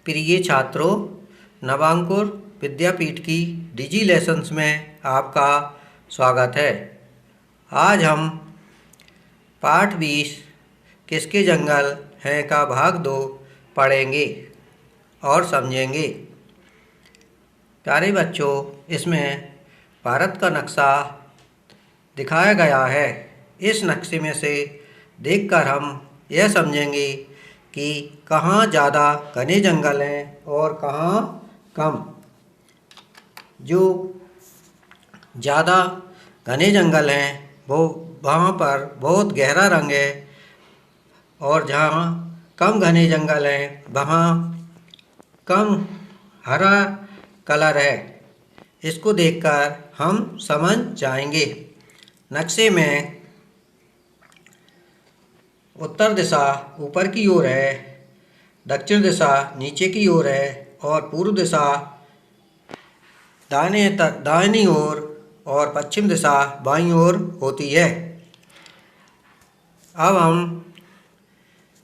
प्रिय छात्रों, नवांकुर विद्यापीठ की डिजी लेसन्स में आपका स्वागत है। आज हम पाठ 20 किसके जंगल हैं का भाग 2 पढ़ेंगे और समझेंगे। प्यारे बच्चों, इसमें भारत का नक्शा दिखाया गया है। इस नक्शे में से देखकर हम यह समझेंगे कि कहाँ ज़्यादा घने जंगल हैं और कहाँ कम। जो ज़्यादा घने जंगल हैं वो वहाँ पर बहुत गहरा रंग है, और जहाँ कम घने जंगल हैं वहाँ कम हरा कलर है। इसको देखकर हम समझ जाएंगे। नक्शे में उत्तर दिशा ऊपर की ओर है, दक्षिण दिशा नीचे की ओर है और पूर्व दिशा दाहिनी ओर और पश्चिम दिशा बाईं ओर होती है। अब हम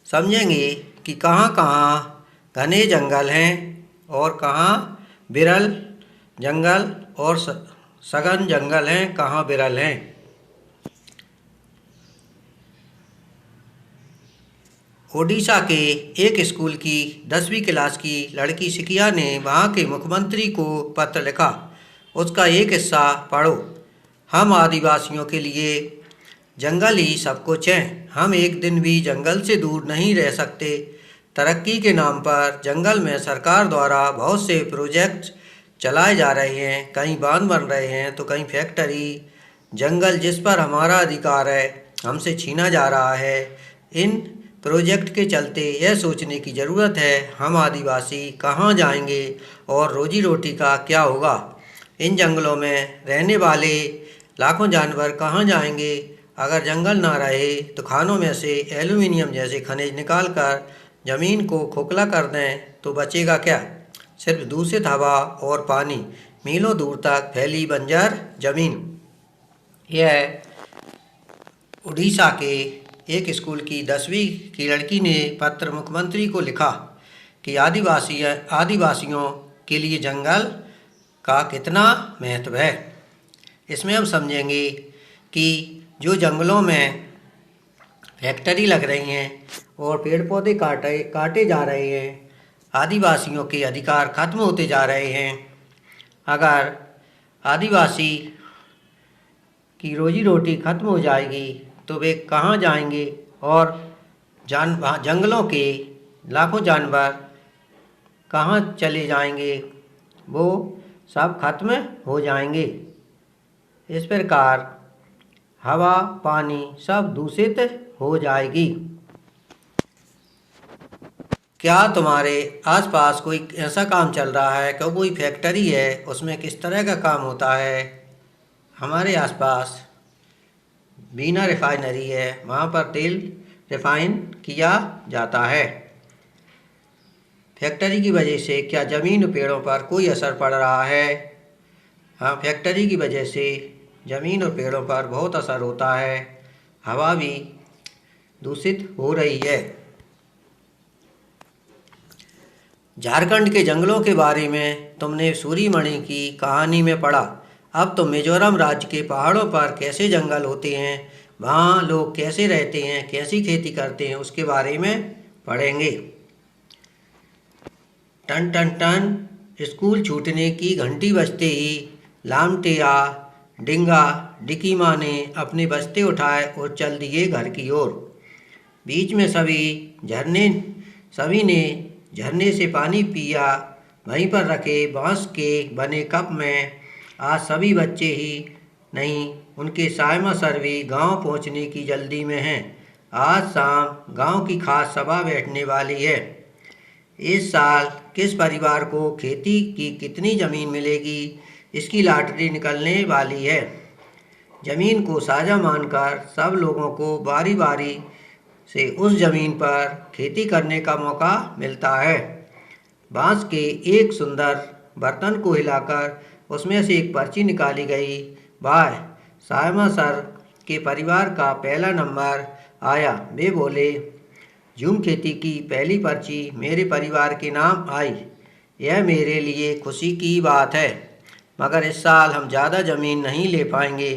समझेंगे कि कहाँ कहाँ घने जंगल हैं और कहाँ विरल जंगल और सघन जंगल हैं, कहाँ विरल हैं। ओडिशा के एक स्कूल की 10वीं क्लास की लड़की सिकिया ने वहाँ के मुख्यमंत्री को पत्र लिखा। उसका एक हिस्सा पढ़ो। हम आदिवासियों के लिए जंगल ही सब कुछ हैं। हम एक दिन भी जंगल से दूर नहीं रह सकते। तरक्की के नाम पर जंगल में सरकार द्वारा बहुत से प्रोजेक्ट चलाए जा रहे हैं। कहीं बांध बन रहे हैं तो कहीं फैक्ट्री। जंगल जिस पर हमारा अधिकार है हमसे छीना जा रहा है। इन प्रोजेक्ट के चलते यह सोचने की ज़रूरत है हम आदिवासी कहाँ जाएंगे और रोजी रोटी का क्या होगा। इन जंगलों में रहने वाले लाखों जानवर कहाँ जाएंगे। अगर जंगल ना रहे तो खानों में से एल्यूमिनियम जैसे खनिज निकालकर ज़मीन को खोखला कर दें तो बचेगा क्या? सिर्फ दूषित हवा और पानी, मीलों दूर तक फैली बंजर ज़मीन। यह उड़ीसा के एक स्कूल की 10वीं की लड़की ने पत्र मुख्यमंत्री को लिखा कि आदिवासियों के लिए जंगल का कितना महत्व है। इसमें हम समझेंगे कि जो जंगलों में फैक्ट्री लग रही हैं और पेड़ पौधे काटे जा रहे हैं, आदिवासियों के अधिकार खत्म होते जा रहे हैं। अगर आदिवासी की रोजी रोटी खत्म हो जाएगी तो वे कहाँ जाएंगे और जंगलों के लाखों जानवर कहाँ चले जाएंगे, वो सब खत्म हो जाएंगे। इस प्रकार हवा पानी सब दूषित हो जाएगी। क्या तुम्हारे आसपास कोई ऐसा काम चल रहा है कि कोई फैक्ट्री है, उसमें किस तरह का काम होता है? हमारे आसपास बीना रिफाइनरी है, वहाँ पर तेल रिफाइन किया जाता है। फैक्ट्री की वजह से क्या ज़मीन और पेड़ों पर कोई असर पड़ रहा है? हाँ, फैक्ट्री की वजह से ज़मीन और पेड़ों पर बहुत असर होता है। हवा भी दूषित हो रही है। झारखंड के जंगलों के बारे में तुमने सूरीमणि की कहानी में पढ़ा। अब तो मिजोरम राज्य के पहाड़ों पर कैसे जंगल होते हैं, वहाँ लोग कैसे रहते हैं, कैसी खेती करते हैं, उसके बारे में पढ़ेंगे। टन टन टन स्कूल छूटने की घंटी बजते ही लामटिया डिंगा डिकी माँ ने अपने बस्ते उठाए और चल दिए घर की ओर। बीच में सभी ने झरने से पानी पिया। वहीं पर रखे बांस के बने कप में आज सभी बच्चे ही नहीं, उनके सायमा सर भी गाँव पहुँचने की जल्दी में हैं। आज शाम गांव की खास सभा बैठने वाली है। इस साल किस परिवार को खेती की कितनी ज़मीन मिलेगी, इसकी लॉटरी निकलने वाली है। ज़मीन को साझा मानकर सब लोगों को बारी बारी से उस ज़मीन पर खेती करने का मौका मिलता है। बांस के एक सुंदर बर्तन को हिलाकर उसमें से एक पर्ची निकाली गई। भाई सायमा सर के परिवार का पहला नंबर आया। वे बोले, झूम खेती की पहली पर्ची मेरे परिवार के नाम आई। यह मेरे लिए खुशी की बात है, मगर इस साल हम ज़्यादा ज़मीन नहीं ले पाएंगे।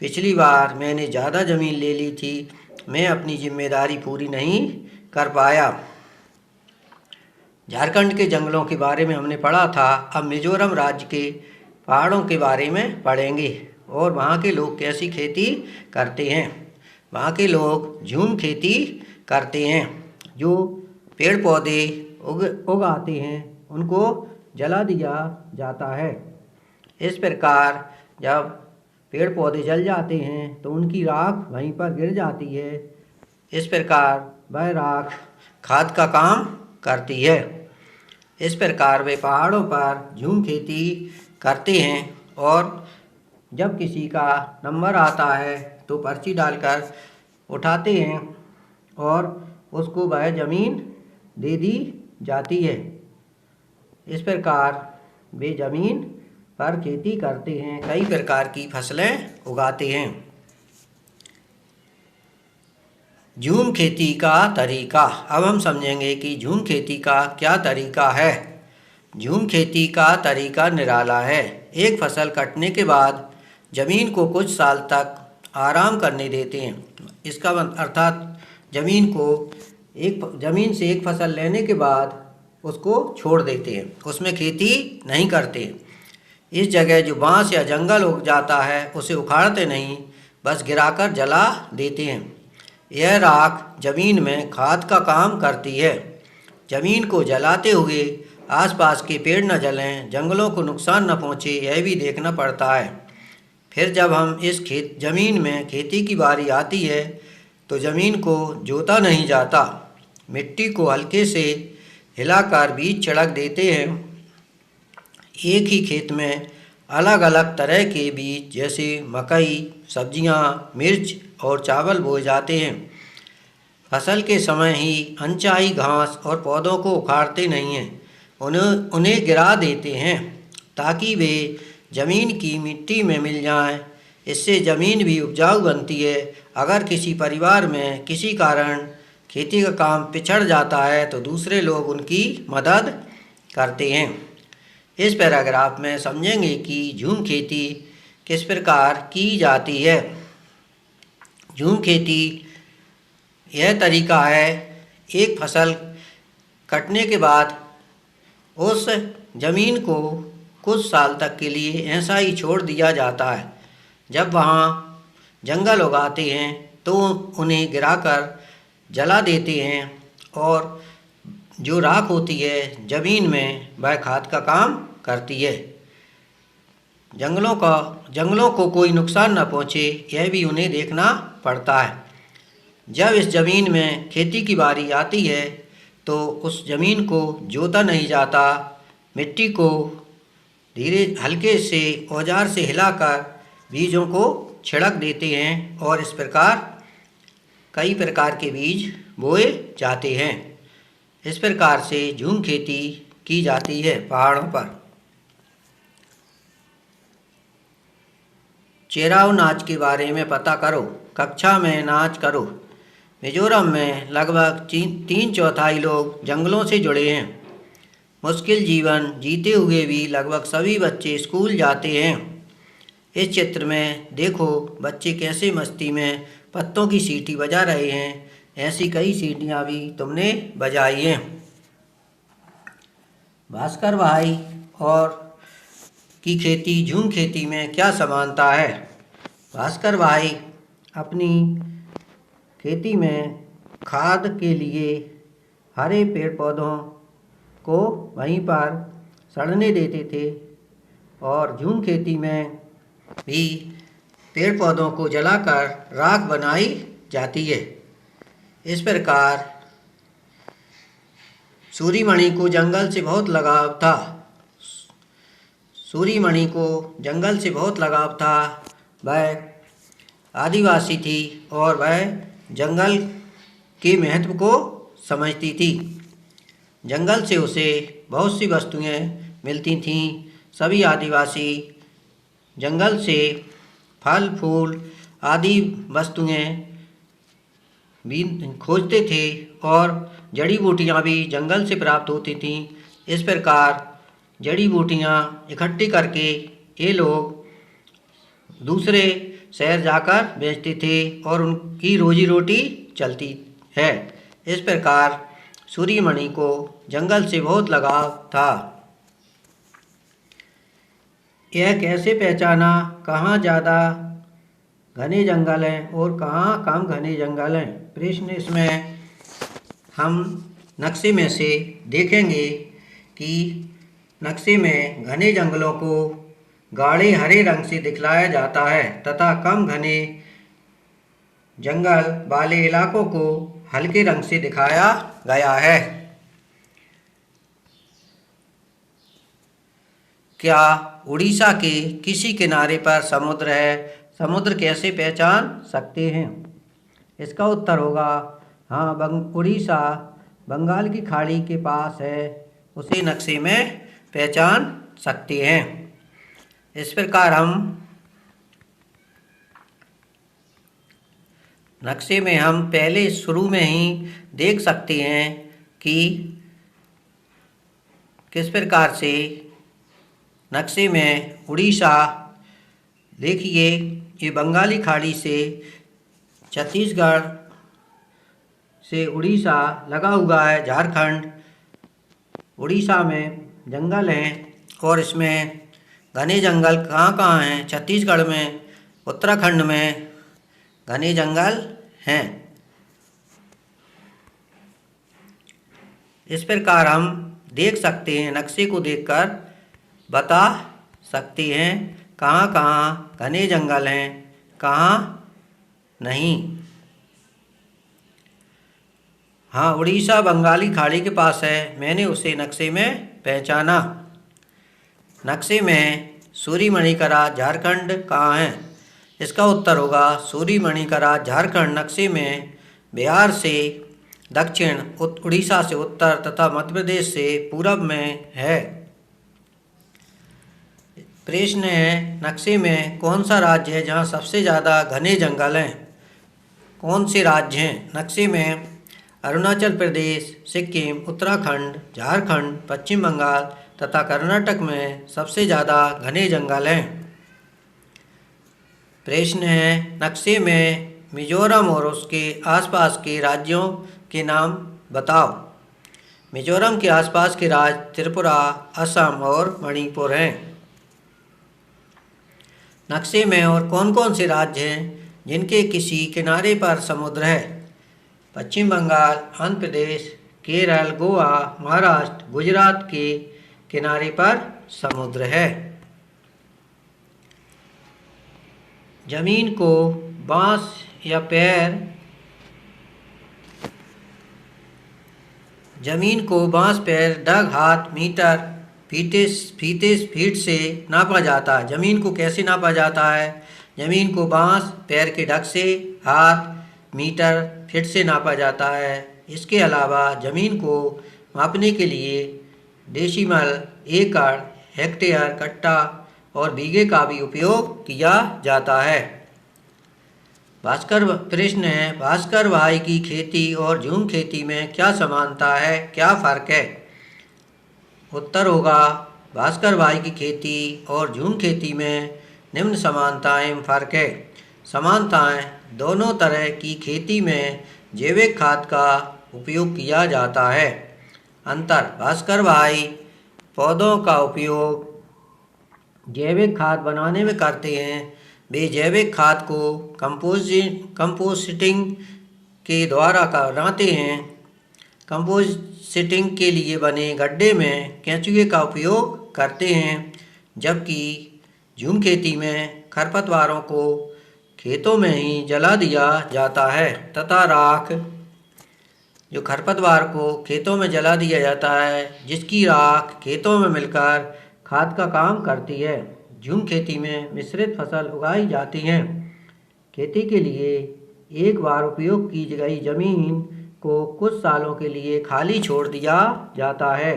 पिछली बार मैंने ज़्यादा ज़मीन ले ली थी, मैं अपनी जिम्मेदारी पूरी नहीं कर पाया। झारखंड के जंगलों के बारे में हमने पढ़ा था, अब मिजोरम राज्य के पहाड़ों के बारे में पढ़ेंगे और वहाँ के लोग कैसी खेती करते हैं। वहाँ के लोग झूम खेती करते हैं, जो पेड़ पौधे उगाते हैं उनको जला दिया जाता है। इस प्रकार जब पेड़ पौधे जल जाते हैं तो उनकी राख वहीं पर गिर जाती है। इस प्रकार वह राख खाद का काम करती है। इस प्रकार वे पहाड़ों पर झूम खेती करते हैं और जब किसी का नंबर आता है तो पर्ची डालकर उठाते हैं और उसको वह ज़मीन दे दी जाती है। इस प्रकार वे ज़मीन पर खेती करते हैं, कई प्रकार की फसलें उगाते हैं। झूम खेती का तरीका। अब हम समझेंगे कि झूम खेती का क्या तरीका है। झूम खेती का तरीका निराला है। एक फसल कटने के बाद ज़मीन को कुछ साल तक आराम करने देते हैं। इसका अर्थात ज़मीन से एक फसल लेने के बाद उसको छोड़ देते हैं, उसमें खेती नहीं करते। इस जगह जो बांस या जंगल उग जाता है उसे उखाड़ते नहीं, बस गिराकर जला देते हैं। यह राख ज़मीन में खाद का काम करती है। ज़मीन को जलाते हुए आसपास के पेड़ न जलें, जंगलों को नुकसान न पहुँचे, यह भी देखना पड़ता है। फिर जब हम इस ज़मीन में खेती की बारी आती है तो ज़मीन को जोता नहीं जाता, मिट्टी को हल्के से हिलाकर बीज छिड़क देते हैं। एक ही खेत में अलग अलग तरह के बीज जैसे मकई, सब्जियां, मिर्च और चावल बोए जाते हैं। फसल के समय ही अनचाही घास और पौधों को उखाड़ते नहीं हैं, उन्हें गिरा देते हैं ताकि वे ज़मीन की मिट्टी में मिल जाएं। इससे ज़मीन भी उपजाऊ बनती है। अगर किसी परिवार में किसी कारण खेती का काम पिछड़ जाता है तो दूसरे लोग उनकी मदद करते हैं। इस पैराग्राफ में समझेंगे कि झूम खेती किस प्रकार की जाती है। झूम खेती यह तरीका है, एक फसल कटने के बाद उस ज़मीन को कुछ साल तक के लिए ऐसा ही छोड़ दिया जाता है। जब वहाँ जंगल उगाते हैं तो उन्हें गिराकर जला देते हैं और जो राख होती है ज़मीन में वह खाद का काम करती है। जंगलों को कोई नुकसान न पहुँचे, यह भी उन्हें देखना पड़ता है। जब इस ज़मीन में खेती की बारी आती है तो उस ज़मीन को जोता नहीं जाता, मिट्टी को हल्के से औजार से हिलाकर बीजों को छिड़क देते हैं और इस प्रकार कई प्रकार के बीज बोए जाते हैं। इस प्रकार से झूम खेती की जाती है पहाड़ों पर। चेराव नाच के बारे में पता करो, कक्षा में नाच करो। मिजोरम में लगभग 3/4 लोग जंगलों से जुड़े हैं। मुश्किल जीवन जीते हुए भी लगभग सभी बच्चे स्कूल जाते हैं। इस चित्र में देखो बच्चे कैसे मस्ती में पत्तों की सीटी बजा रहे हैं। ऐसी कई सीटियाँ भी तुमने बजाई हैं। भास्कर भाई और की खेती झूम खेती में क्या समानता है। भास्कर भाई अपनी खेती में खाद के लिए हरे पेड़ पौधों को वहीं पर सड़ने देते थे और झूम खेती में भी पेड़ पौधों को जलाकर राख बनाई जाती है। इस प्रकार सूरीमणि को जंगल से बहुत लगाव था। सूरीमणि को जंगल से बहुत लगाव था। वह आदिवासी थी और वह जंगल के महत्व को समझती थी। जंगल से उसे बहुत सी वस्तुएं मिलती थीं। सभी आदिवासी जंगल से फल फूल आदि वस्तुएं भी खोजते थे और जड़ी बूटियाँ भी जंगल से प्राप्त होती थीं। इस प्रकार जड़ी बूटियाँ इकट्ठी करके ये लोग दूसरे शहर जाकर बेचते थे और उनकी रोजी रोटी चलती है। इस प्रकार सूर्यमणि को जंगल से बहुत लगाव था। यह कैसे पहचाना कहाँ ज़्यादा घने जंगल हैं और कहाँ कम घने जंगल हैं? प्रश्न इसमें हम नक्शे में से देखेंगे कि नक्शे में घने जंगलों को गाढ़े हरे रंग से दिखलाया जाता है तथा कम घने जंगल वाले इलाकों को हल्के रंग से दिखाया गया है। क्या उड़ीसा के किसी किनारे पर समुद्र है? समुद्र कैसे पहचान सकते हैं? इसका उत्तर होगा हाँ, उड़ीसा बंगाल की खाड़ी के पास है, उसे नक्शे में पहचान सकते हैं। इस प्रकार हम नक्शे में हम पहले शुरू में ही देख सकते हैं कि किस प्रकार से नक्शे में उड़ीसा, देखिए ये बंगाली खाड़ी से छत्तीसगढ़ से उड़ीसा लगा हुआ है, झारखंड। उड़ीसा में जंगल हैं और इसमें घने जंगल कहाँ कहाँ हैं? छत्तीसगढ़ में, उत्तराखंड में घने जंगल हैं। इस प्रकार हम देख सकते हैं, नक्शे को देखकर बता सकते हैं कहाँ कहाँ घने जंगल हैं, कहाँ नहीं। हाँ, उड़ीसा बंगाली खाड़ी के पास है, मैंने उसे नक्शे में पहचाना। नक्शे में सूर्यमणि का राज झारखंड कहाँ है? इसका उत्तर होगा सूर्यमणि का राज झारखंड नक्शे में बिहार से दक्षिण, उड़ीसा से उत्तर तथा मध्य प्रदेश से पूर्व में है। प्रश्न है, नक्शे में कौन सा राज्य है जहाँ सबसे ज़्यादा घने जंगल हैं? कौन से राज्य हैं? नक्शे में अरुणाचल प्रदेश, सिक्किम, उत्तराखंड, झारखंड, पश्चिम बंगाल तथा कर्नाटक में सबसे ज़्यादा घने जंगल हैं। प्रश्न है, नक्शे में मिजोरम और उसके आसपास के राज्यों के नाम बताओ। मिजोरम के आसपास के राज्य त्रिपुरा, असम और मणिपुर हैं। नक्शे में और कौन कौन से राज्य हैं जिनके किसी किनारे पर समुद्र है? पश्चिम बंगाल, आंध्र प्रदेश, केरल, गोवा, महाराष्ट्र, गुजरात के किनारे पर समुद्र है। जमीन को बांस या पैर डग, हाथ, मीटर, फीट से नापा जाता है। जमीन को कैसे नापा जाता है? जमीन को बांस, पैर के डग से, हाथ, मीटर, फीट से नापा जाता है। इसके अलावा जमीन को मापने के लिए डेसिमल, एकड़, हेक्टेयर, कट्टा और बीघे का भी उपयोग किया जाता है। प्रश्न है, भास्कर भाई की खेती और झूम खेती में क्या समानता है, क्या फ़र्क है? उत्तर होगा भास्कर भाई की खेती और झूम खेती में निम्न समानताएं एवं फ़र्क है। समानताएं, दोनों तरह की खेती में जैविक खाद का उपयोग किया जाता है। अंतर, भास्कर भाई पौधों का उपयोग जैविक खाद बनाने में करते हैं। वे जैविक खाद को कंपोस्टिंग के द्वारा बनाते हैं। कंपोस्टिंग के लिए बने गड्ढे में केंचुए का उपयोग करते हैं, जबकि झूम खेती में खरपतवारों को खेतों में ही जला दिया जाता है तथा राख, जो खरपतवार को खेतों में जला दिया जाता है, जिसकी राख खेतों में मिलकर खाद का काम करती है। झूम खेती में मिश्रित फसल उगाई जाती हैं। खेती के लिए एक बार उपयोग की गई जमीन को कुछ सालों के लिए खाली छोड़ दिया जाता है।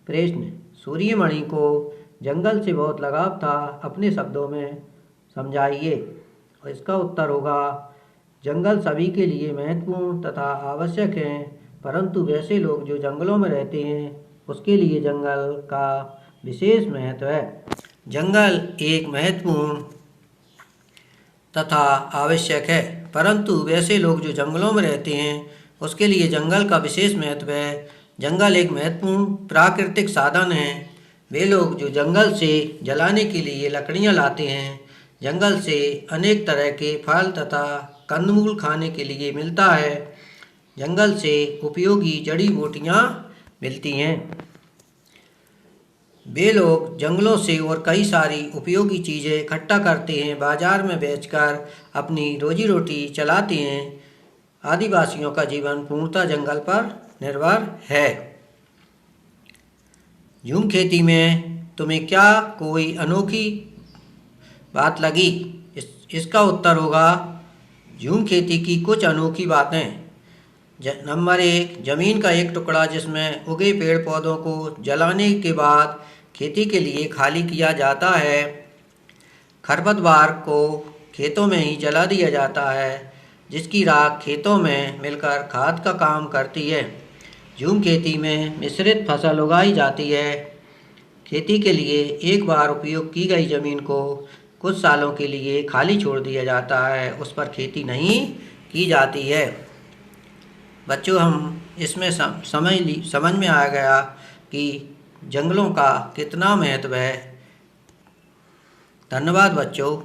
प्रश्न, सूर्यमणि को जंगल से बहुत लगाव था, अपने शब्दों में समझाइए। और इसका उत्तर होगा, जंगल सभी के लिए महत्वपूर्ण तथा आवश्यक हैं, परंतु वैसे लोग जो जंगलों में रहते हैं उसके लिए जंगल का विशेष महत्व है। जंगल एक महत्वपूर्ण तथा आवश्यक है, परंतु वैसे लोग जो जंगलों में रहते हैं उसके लिए जंगल का विशेष महत्व है। जंगल एक महत्वपूर्ण प्राकृतिक साधन है। वे लोग जो जंगल से जलाने के लिए लकड़ियां लाते हैं, जंगल से अनेक तरह के फल तथा कंदमूल खाने के लिए मिलता है। जंगल से उपयोगी जड़ी बूटियां मिलती हैं। वे लोग जंगलों से और कई सारी उपयोगी चीज़ें इकट्ठा करते हैं, बाजार में बेचकर अपनी रोजी रोटी चलाते हैं। आदिवासियों का जीवन पूर्णतः जंगल पर निर्भर है। झूम खेती में तुम्हें क्या कोई अनोखी बात लगी? इसका उत्तर होगा झूम खेती की कुछ अनोखी बातें। नंबर 1, ज़मीन का एक टुकड़ा जिसमें उगे पेड़ पौधों को जलाने के बाद खेती के लिए खाली किया जाता है। खरपतवार को खेतों में ही जला दिया जाता है, जिसकी राख खेतों में मिलकर खाद का काम करती है। झूम खेती में मिश्रित फसल उगाई जाती है। खेती के लिए एक बार उपयोग की गई ज़मीन को कुछ सालों के लिए खाली छोड़ दिया जाता है, उस पर खेती नहीं की जाती है। बच्चों, हम इसमें समझ में आ गया कि जंगलों का कितना महत्व है। धन्यवाद बच्चों।